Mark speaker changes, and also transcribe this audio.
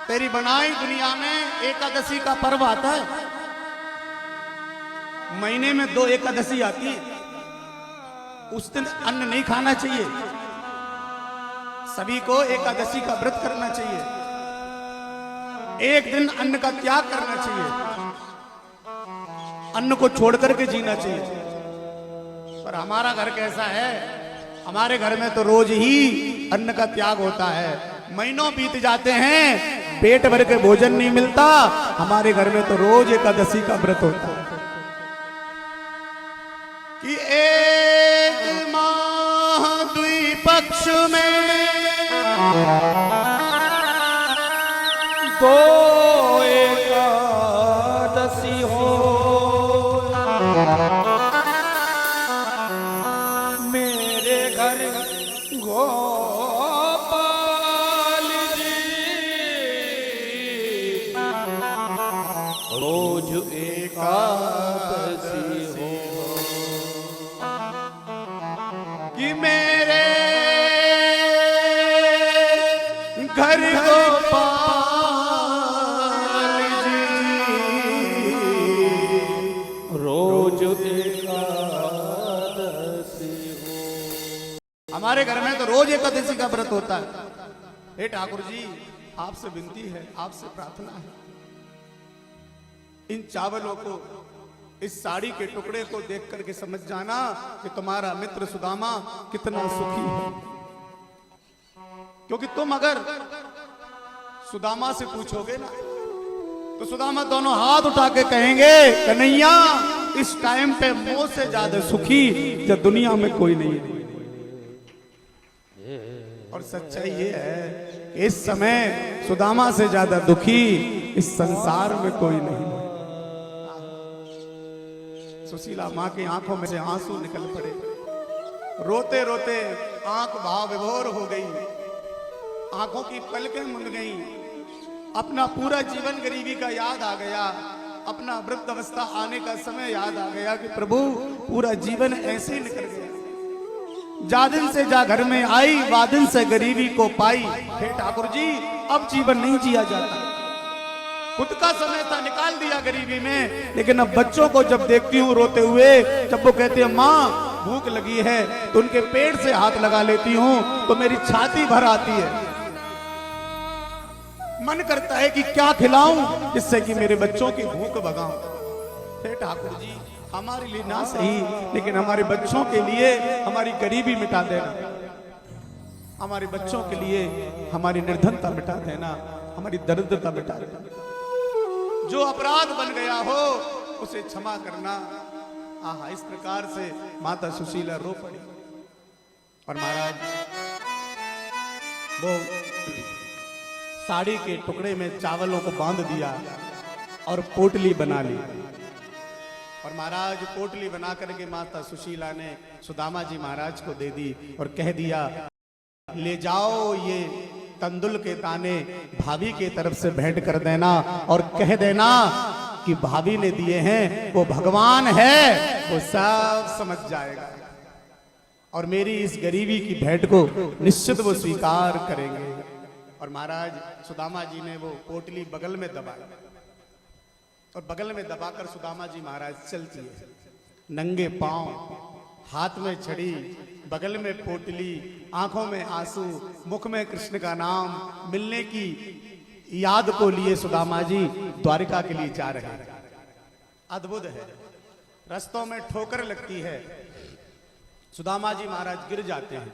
Speaker 1: तेरी बनाई दुनिया में एकादशी का पर्व आता है, महीने में 2 एकादशी आती है। उस दिन अन्न नहीं खाना चाहिए, सभी को एकादशी का व्रत करना चाहिए, एक दिन अन्न का त्याग करना चाहिए, अन्न को छोड़ करके जीना चाहिए। पर हमारा घर कैसा है, हमारे घर में तो रोज ही अन्न का त्याग होता है। महीनों बीत जाते हैं, पेट भर के भोजन नहीं मिलता। हमारे घर में तो रोज एकादशी का व्रत होता है कि एक माह द्विपक्ष में
Speaker 2: 2 एकादशी हो, मेरे घर गोपाल जी रोज एकादशी हो।
Speaker 1: कि मेरे घर गोपाल जी
Speaker 2: रोज एकादशी हो।
Speaker 1: हमारे घर में तो रोज एकादशी का व्रत होता है। हे ठाकुर जी, आपसे विनती है, आपसे प्रार्थना है, इन चावलों को, इस साड़ी के टुकड़े को देख करके समझ जाना कि तुम्हारा मित्र सुदामा कितना सुखी है। क्योंकि तुम अगर सुदामा से पूछोगे ना, तो सुदामा दोनों हाथ उठा के कहेंगे, कन्हैया इस टाइम पे मुझ से ज्यादा सुखी जब दुनिया में कोई नहीं है। और सच्चाई ये है कि इस समय सुदामा से ज्यादा दुखी इस संसार में कोई नहीं है। सुशीला मां की आंखों में से आंसू निकल पड़े, रोते रोते आंख भाव विभोर हो गई, आंखों की पलकें मुंद गई। अपना पूरा जीवन गरीबी का याद आ गया, अपना वृद्ध अवस्था आने का समय याद आ गया कि प्रभु पूरा जीवन ऐसे ही निकल गया। जा दिन से जा घर में आई, वादिन से गरीबी को पाई। हे ठाकुर जी, अब जीवन नहीं जिया जाता। खुद का समय था, निकाल दिया गरीबी में, लेकिन अब बच्चों को जब देखती हूँ रोते हुए, जब वो कहते हैं माँ भूख लगी है, तो उनके पेट से हाथ लगा लेती हूँ तो मेरी छाती भर आती है। मन करता है कि क्या खिलाऊं जिससे कि मेरे बच्चों की भूख भगाऊं। हे ठाकुर जी, हमारे लिए ना सही, लेकिन हमारे बच्चों के लिए हमारी गरीबी मिटा देना, हमारे बच्चों के लिए हमारी निर्धनता मिटा देना, हमारी दरिद्रता मिटा देना। जो अपराध बन गया हो उसे क्षमा करना। आहा, इस प्रकार से माता सुशीला रो पड़ी। और महाराज वो साड़ी के टुकड़े में चावलों को बांध दिया और पोटली बना ली। और महाराज पोटली बना करके माता सुशीला ने सुदामा जी महाराज को दे दी और कह दिया, ले जाओ ये तंदुल के दाने भाभी के तरफ से भेंट कर देना और कह देना कि भाभी ने दिए हैं, वो भगवान है, वो सब समझ जाएगा और मेरी इस गरीबी की भेंट को निश्चित वो स्वीकार करेंगे। और महाराज सुदामा जी ने वो पोटली बगल में दबाई और बगल में दबाकर सुदामा जी महाराज चलती है, नंगे पांव, हाथ में छड़ी, बगल में पोटली, आंखों में आंसू, मुख में कृष्ण का नाम, मिलने की याद को लिए सुदामा जी द्वारिका के लिए जा रहे हैं। अद्भुत है, रस्तों में ठोकर लगती है, सुदामा जी महाराज गिर जाते हैं,